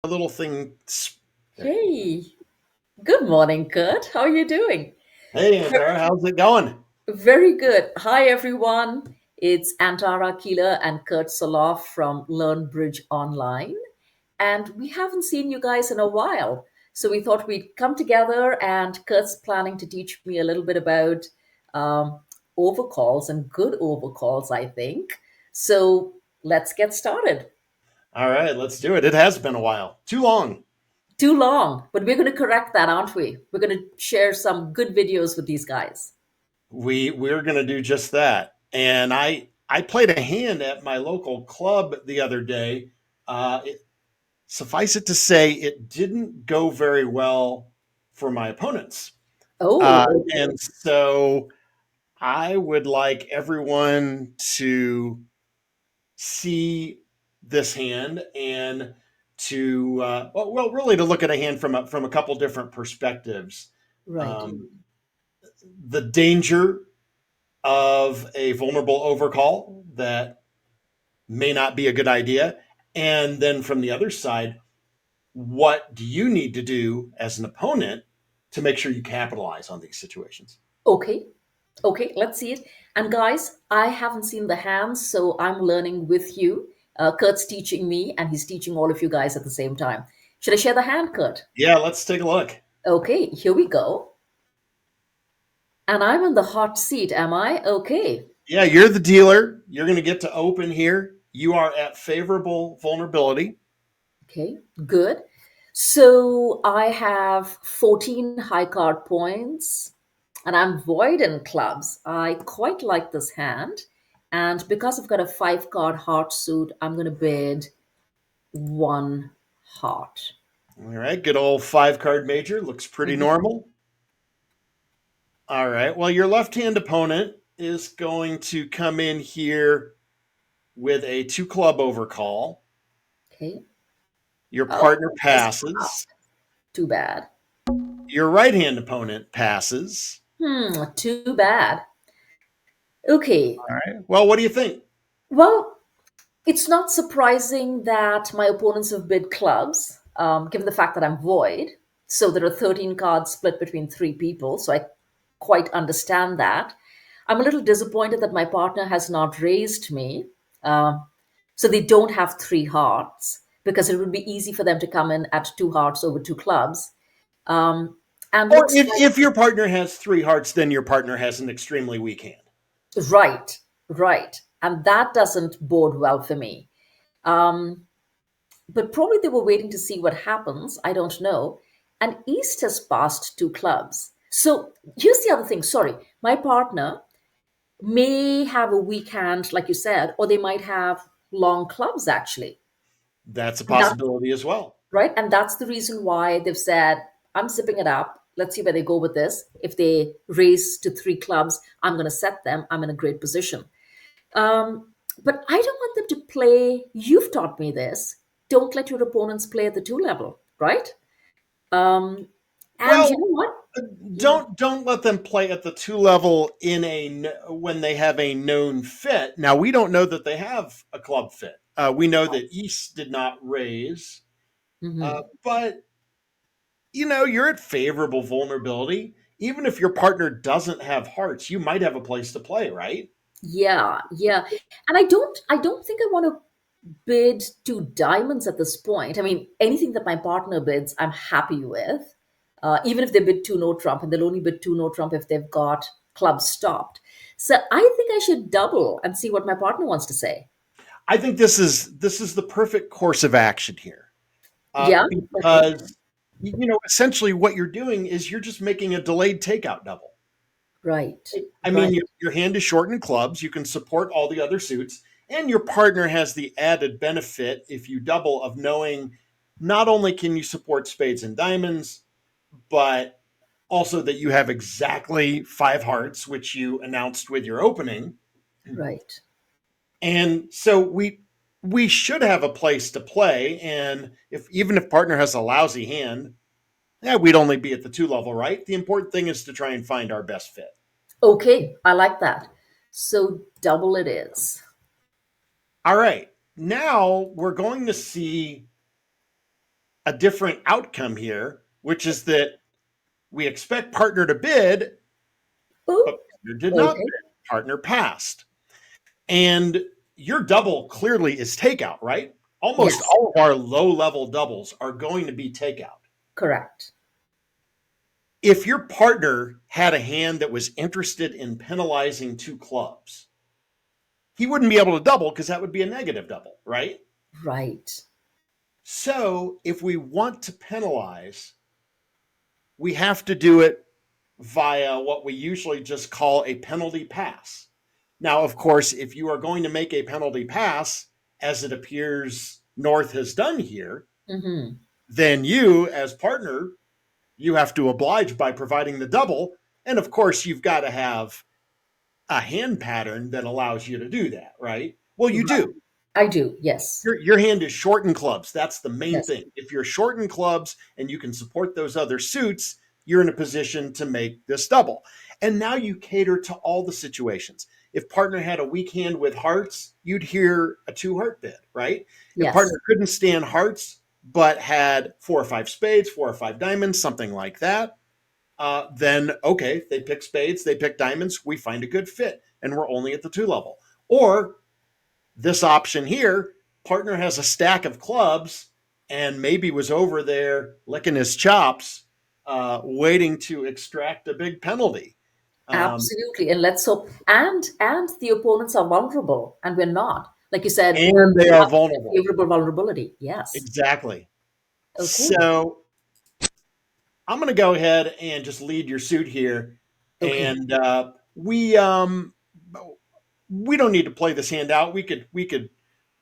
A little thing. There. Hey, good morning, Kurt. How are you doing? Hey, Ver- Antara, how's it going? Very good. Hi, everyone. It's Antara Keeler and Curt Soloff from Learn Bridge Online. And we haven't seen you guys in a while. So we thought we'd come together, and Kurt's planning to teach me a little bit about um, overcalls and good overcalls, I think. So let's get started. All right, let's do it. It has been a while. Too long. Too long, but we're going to correct that, aren't we? We're going to share some good videos with these guys. We're gonna do just that. And I played a hand at my local club the other day. Suffice it to say, it didn't go very well for my opponents. Oh, And so I would like everyone to see this hand and to really to look at a hand from a couple different perspectives. right. Um, the danger of a vulnerable overcall that may not be a good idea, and then from the other side, what do you need to do as an opponent to make sure you capitalize on these situations? Okay. Okay, let's see it. And guys, I haven't seen the hands, so I'm learning with you. Kurt's teaching me, and he's teaching all of you guys at the same time. Should I share the hand, Kurt? Yeah, let's take a look. Okay, here we go. And I'm in the hot seat, am I? Okay. Yeah, you're the dealer. You're going to get to open here. You are at favorable vulnerability. Okay, good. So I have 14 high card points and I'm void in clubs. I quite like this hand. And because I've got a five card heart suit, I'm going to bid one heart. All right, good old five card major looks pretty Mhm. normal. All right, well, your left hand opponent is going to come in here with a two club overcall. Okay. Your Oh, partner just wow. passes. Too bad. Your right hand opponent passes. Too bad. Okay. All right, well, what do you think? Well, it's not surprising that my opponents have bid clubs, given the fact that I'm void. So there are 13 cards split between three people. So I quite understand that. I'm a little disappointed that my partner has not raised me. Um, so they don't have three hearts because it would be easy for them to come in at two hearts over two clubs. Um, and Or looks if your partner has three hearts, then your partner has an extremely weak hand. like, right, right. And that doesn't bode well for me. Um, but probably they were waiting to see what happens. I don't know. And East has passed two clubs. So here's the other thing. Sorry, my partner may have a weak hand, like you said, or they might have long clubs actually. That's a And that's possibility as well. right. And that's the reason why they've said, I'm zipping it up. Let's see where they go with this. If they raise to three clubs, I'm going to set them. I'm in a great position. But I don't want them to play. You've taught me this. Don't let your opponents play at the two level, right? Um, and you Well, know what? Yeah, don't let them play at the two level when they have a known fit. Now we don't know that they have a club fit. We know that East did not raise, hmm but you're at favorable vulnerability. Even if your partner doesn't have hearts, you might have a place to play, right? yeah, yeah. And I don't think I want to bid two diamonds at this point. I mean, anything that my partner bids, I'm happy with. Even if they bid two no trump, and they'll only bid two no trump if they've got clubs stopped. So I think I should double and see what my partner wants to say. I think this is the perfect course of action here, Yeah. Okay. because essentially what you're doing is you're just making a delayed takeout double. Right. I mean, Right. your hand is short in clubs. You can support all the other suits, and your partner has the added benefit if you double of knowing not only can you support spades and diamonds, but also that you have exactly five hearts, which you announced with your opening. Right. And so we should have a place to play. And if even if partner has a lousy hand, yeah, we'd only be at the two level, right? The important thing is to try and find our best fit. Okay. I like that. So double it is. All right. Now we're going to see a different outcome here, which is that we expect partner to bid, Oh, but partner did not okay. bid. Partner passed. And your double clearly is takeout, right? Almost Yes, all of our low level doubles are going to be takeout. correct. If your partner had a hand that was interested in penalizing two clubs, he wouldn't be able to double because that would be a negative double, right? Right. So if we want to penalize, we have to do it via what we usually just call a penalty pass. Now, of course, if you are going to make a penalty pass, as it appears North has done here, Hmm. then you, as partner, you have to oblige by providing the double. And of course, you've got to have a hand pattern that allows you to do that, right? Well, you Right. do. I do. Yes. Your hand is short in clubs. That's the main Yes. thing. If you're short in clubs and you can support those other suits, you're in a position to make this double. And now you cater to all the situations. If partner had a weak hand with hearts, you'd hear a two heart bid, right? If Yes. partner couldn't stand hearts, but had four or five spades, four or five diamonds, something like that, then okay, they pick spades, they pick diamonds, we find a good fit, and we're only at the two level. Or this option here, partner has a stack of clubs and maybe was over there licking his chops, waiting to extract a big penalty. Um, Absolutely. And let's hope, and the opponents are vulnerable and we're not. Like you said, and they we are have a vulnerable. favorable vulnerability. Yes. Exactly. Okay. So I'm going to go ahead and just lead your suit here, Okay. and we don't need to play this hand out. We could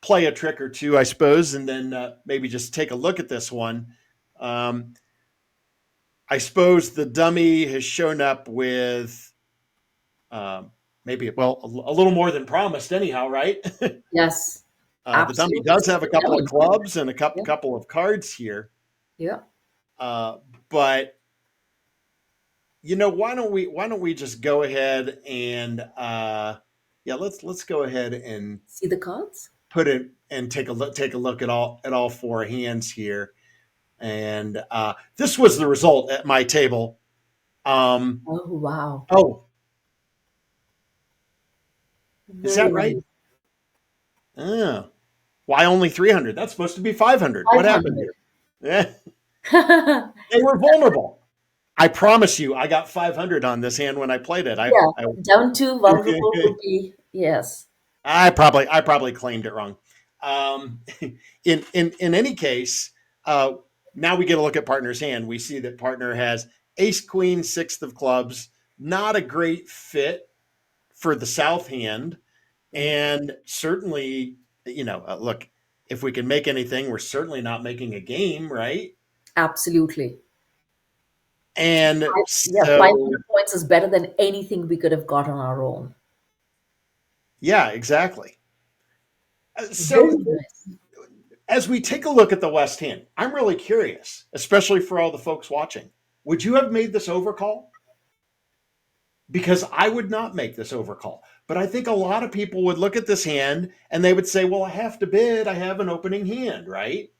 play a trick or two, I suppose, and then maybe just take a look at this one. Um, I suppose the dummy has shown up with maybe a little more than promised, anyhow, right? Yes. The dummy Absolutely. does It's a have a good couple of dummy. clubs and a Yeah. couple of cards here, Yeah. uh, but why don't we just go ahead and yeah, let's go ahead and See the cards? put it and take a look at all four hands here, and this was the result at my table. Um, Oh, wow. oh, is Very that right? nice. Oh, why only 300? That's supposed to be 500. What happened 500. here? Yeah, they were vulnerable. I promise you, I got 500 on this hand when I played it. I Yeah. I, Down to vulnerable would be, yes. I probably claimed it wrong. Um, in any case, uh, now we get a look at partner's hand. We see that partner has ace queen sixth of clubs, not a great fit for the south hand, Mm. and certainly, look, if we can make anything, we're certainly not making a game, right? Absolutely. And Yeah, so, 500 points is better than anything we could have got on our own. yeah, exactly. Very So nice. as we take a look at the West Hand, I'm really curious, especially for all the folks watching. Would you have made this overcall? Because I would not make this overcall. But I think a lot of people would look at this hand and they would say, well, I have to bid. I have an opening hand, right?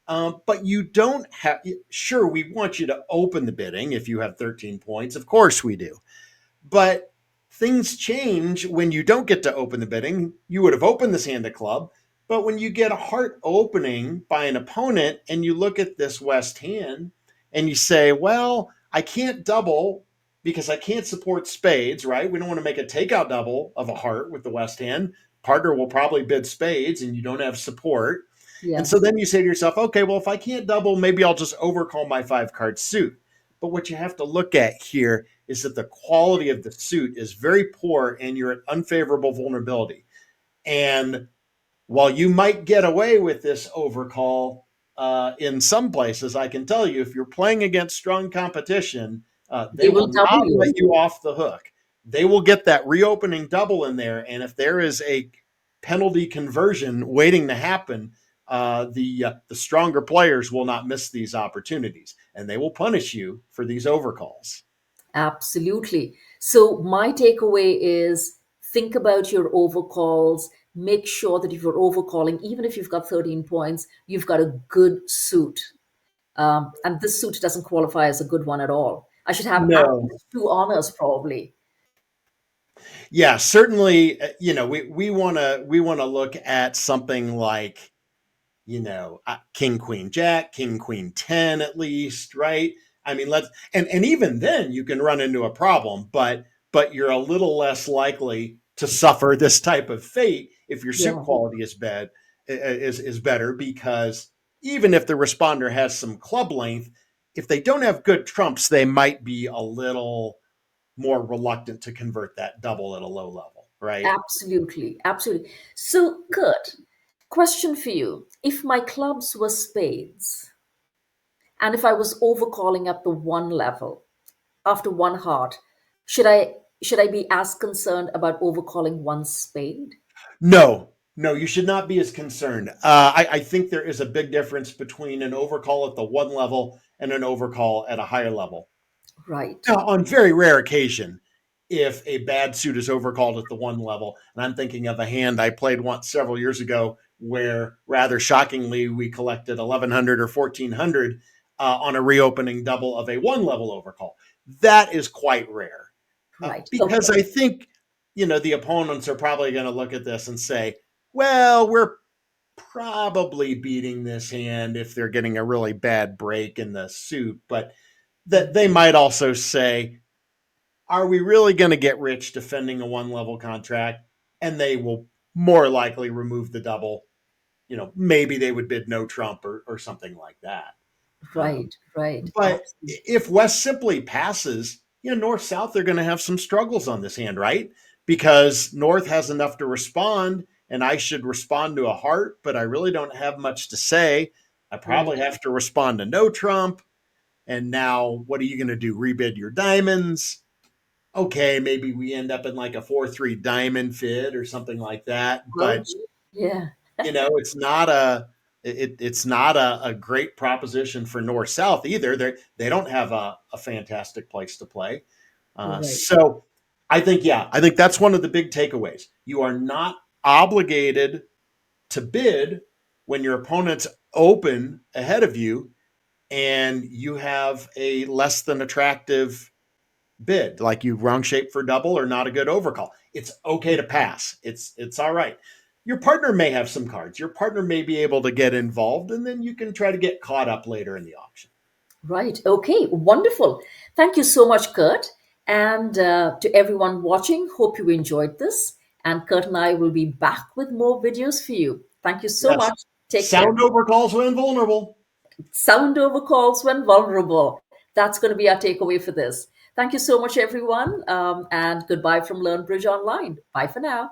But you don't have, sure, we want you to open the bidding if you have 13 points. Of course we do. But things change when you don't get to open the bidding. You would have opened this hand of club, but when you get a heart opening by an opponent and you look at this West hand and you say, well, I can't double because I can't support spades, right? We don't want to make a takeout double of a heart with the West hand. Partner will probably bid spades and you don't have support. And so Yes. then you say to yourself, okay, well, if I can't double, maybe I'll just overcall my five card suit. But what you have to look at here is that the quality of the suit is very poor and you're at unfavorable vulnerability. And while you might get away with this overcall in some places, I can tell you if you're playing against strong competition, they They will will double not you. let you off the hook. They will get that reopening double in there. And if there is a penalty conversion waiting to happen, the stronger players will not miss these opportunities, and they will punish you for these overcalls. Absolutely. So my takeaway is think about your overcalls. Make sure that if you're overcalling, even if you've got 13 points, you've got a good suit. And this suit doesn't qualify as a good one at all. I should have at No. least two honors, probably. Yeah, certainly, we want to look at something like, king queen jack, king queen 10 at least, right? I mean, let's and even then you can run into a problem, but you're a little less likely to suffer this type of fate if your suit Yeah, quality is better, because even if the responder has some club length, if they don't have good trumps, they might be a little more reluctant to convert that double at a low level, right? absolutely, absolutely. So, Kurt, question for you: if my clubs were spades, and if I was overcalling at the one level after one heart, should I be as concerned about overcalling one spade? No, no, you should not be as concerned. I think there is a big difference between an overcall at the one level and an overcall at a higher level. Right, Now, on very rare occasion, if a bad suit is overcalled at the one level, and I'm thinking of a hand I played once several years ago where rather shockingly we collected 1100 or 1400 on a reopening double of a one level overcall. That is quite rare, right. because Okay, I think the opponents are probably going to look at this and say, "Well, we're probably beating this hand if they're getting a really bad break in the suit," but that they might also say, "Are we really going to get rich defending a one level contract?" And they will more likely remove the double. Maybe they would bid no trump, or something like that. Um, right, right. but Absolutely. if West simply passes, North South are going to have some struggles on this hand, right? Because North has enough to respond, and I should respond to a heart, but I really don't have much to say. I Right, probably have to respond to no trump. And now, what are you going to do? Rebid your diamonds? Okay, maybe we end up in like a 4-3 diamond fid or something like that. But right. Yeah, it's not a great proposition for North South either. They don't have a fantastic place to play. right, So I think that's one of the big takeaways. You are not obligated to bid when your opponent's open ahead of you and you have a less than attractive bid, like you wrong shape for double or not a good overcall. It's okay to pass. It's all right. Your partner may have some cards. Your partner may be able to get involved, and then you can try to get caught up later in the auction. right. Okay, wonderful. Thank you so much, Kurt. And to everyone watching, hope you enjoyed this. And Kurt and I will be back with more videos for you. Thank you so Yes. much. Take care. Sound overcalls when vulnerable. Sound over calls when vulnerable. That's going to be our takeaway for this. Thank you so much, everyone. And goodbye from LearnBridge Online. Bye for now.